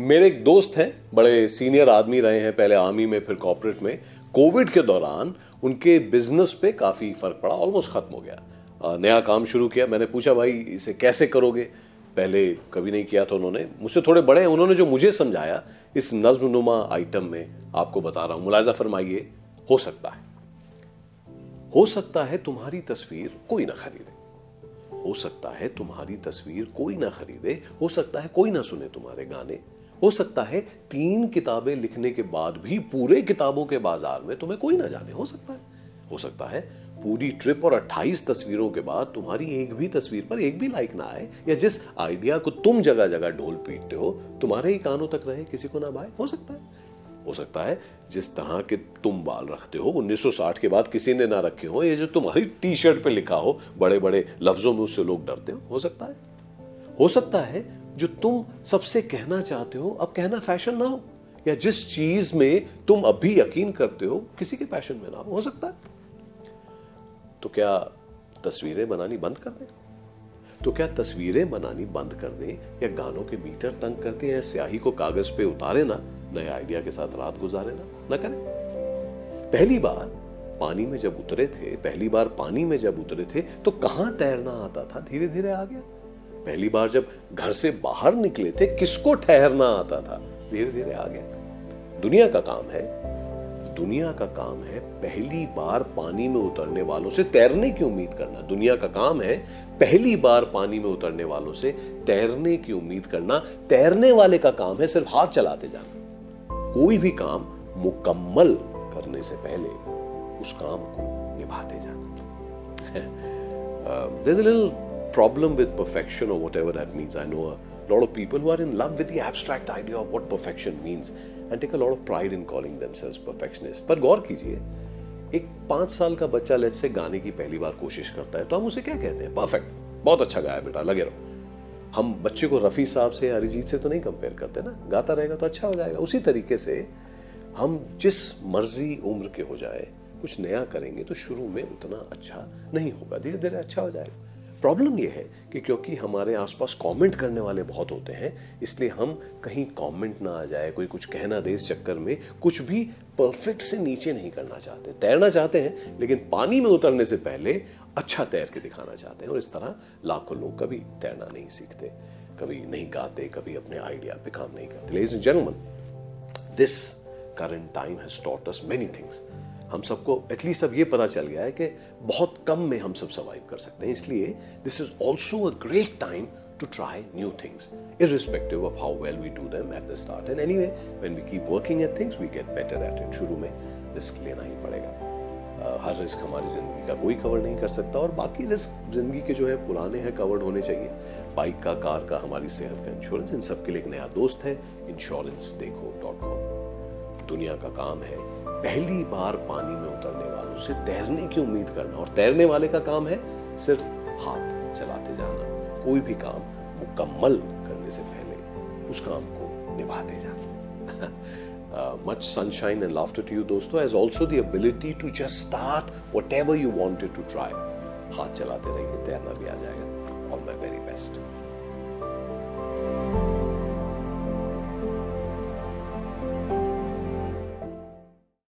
मेरे एक दोस्त हैं, बड़े सीनियर आदमी रहे हैं, पहले आर्मी में फिर कॉर्पोरेट में। कोविड के दौरान उनके बिजनेस पे काफ़ी फ़र्क पड़ा, ऑलमोस्ट ख़त्म हो गया। नया काम शुरू किया। मैंने पूछा भाई इसे कैसे करोगे, पहले कभी नहीं किया था उन्होंने। मुझसे थोड़े बड़े हैं, उन्होंने जो मुझे समझाया इस नज़्म-नुमा आइटम में आपको बता रहा हूँ। मुलाज़ा फरमाइए। हो सकता है तुम्हारी तस्वीर कोई ना खरीदे, हो सकता है तुम्हारी तस्वीर कोई ना खरीदे, हो सकता है कोई ना सुने तुम्हारे गाने, हो सकता है 3 किताबें लिखने के बाद भी पूरे किताबों के बाजार में तुम्हें कोई ना जाने, हो सकता है पूरी ट्रिप और 28 तस्वीरों के बाद तुम्हारी एक भी तस्वीर पर एक भी लाइक ना आए, या जिस आइडिया को तुम जगह जगह ढोल पीटते हो तुम्हारे ही कानों तक रहे, किसी को ना भाए। हो सकता है जिस तरह के तुम बाल रखते हो 1960 के बाद किसी ने ना रखे हो, ये जो तुम्हारी टी शर्ट पे लिखा हो बड़े बड़े लफ्जों में उससे लोग डरते हो सकता है जो तुम सबसे कहना चाहते हो अब कहना फैशन ना हो, या जिस चीज में तुम अभी यकीन करते हो किसी के पैशन में ना हो सकता है। तो क्या तस्वीरें बनानी बंद कर दें? या गानों के मीटर तंग कर दें, या स्याही को कागज पे उतारे ना, नए आइडिया के साथ रात गुजारे ना करें। पहली बार पानी में जब उतरे थे तो कहां तैरना आता था, धीरे धीरे आ गया। पहली बार जब घर से बाहर निकले थे किसको ठहरना आता था, धीरे धीरे आ गया। दुनिया का काम है पहली बार पानी में उतरने वालों से तैरने की उम्मीद करना। दुनिया का काम है पहली बार पानी में उतरने वालों से तैरने की उम्मीद करना। तैरने वाले का काम है सिर्फ हाथ चलाते जाना। कोई भी काम मुकम्मल करने से पहले उस काम को निभाते जाना। There's a little problem with perfection or whatever that means. I know a lot of people who are in love with the abstract idea of what perfection means and take a lot of pride in calling themselves perfectionists. पर गौर कीजिए, एक 5 साल का बच्चा let's say गाने की पहली बार कोशिश करता है तो हम उसे क्या कहते हैं? परफेक्ट, बहुत अच्छा गाया बेटा, लगे रहो। हम बच्चे को रफी साहब से, अरिजीत से तो नहीं कंपेयर करते ना, गाता रहेगा तो अच्छा हो जाएगा। उसी तरीके से हम जिस मर्जी उम्र के हो जाए कुछ नया करेंगे तो शुरू में उतना अच्छा नहीं होगा, धीरे धीरे अच्छा हो जाएगा। प्रॉब्लम यह है कि क्योंकि हमारे आसपास कमेंट करने वाले बहुत होते हैं, इसलिए हम कहीं कमेंट ना आ जाए, कोई कुछ कहना दे, इस चक्कर में कुछ भी परफेक्ट से नीचे नहीं करना चाहते। तैरना चाहते हैं लेकिन पानी में उतरने से पहले अच्छा तैर के दिखाना चाहते हैं। और इस तरह लाखों लोग कभी तैरना नहीं सीखते, कभी नहीं गाते, कभी अपने आइडिया पे काम नहीं करते। Ladies and gentleman, this current time has taught us many things. हम सबको एटलीस्ट अब ये पता चल गया है कि बहुत कम में हम सब सर्वाइव कर सकते हैं। इसलिए this is also a great time to try new things, irrespective of how well we do them at the start. And anyway, when we keep working at things, we get better at it. शुरू में risk लेना ही पड़ेगा। हर risk हमारी जिंदगी का कोई cover नहीं कर सकता, और बाकी रिस्क जिंदगी के जो है पुराने हैं, कवर्ड होने चाहिए। बाइक का, कार का, हमारी सेहत का इंश्योरेंस, इन सब के लिए एक नया दोस्त है insuranceDekho.com। दुनिया का काम है पहली बार पानी में उतरने वालों से तैरने की उम्मीद करना, और तैरने वाले का काम है सिर्फ हाथ चलाते जाना। कोई भी काम मुकम्मल करने से पहले उस काम को निभाते जाना। Much sunshine and laughter to you दोस्तों, as also the ability to just start whatever you wanted to try. हाथ चलाते रहिए, तैरना भी आ जाएगा। All my very best.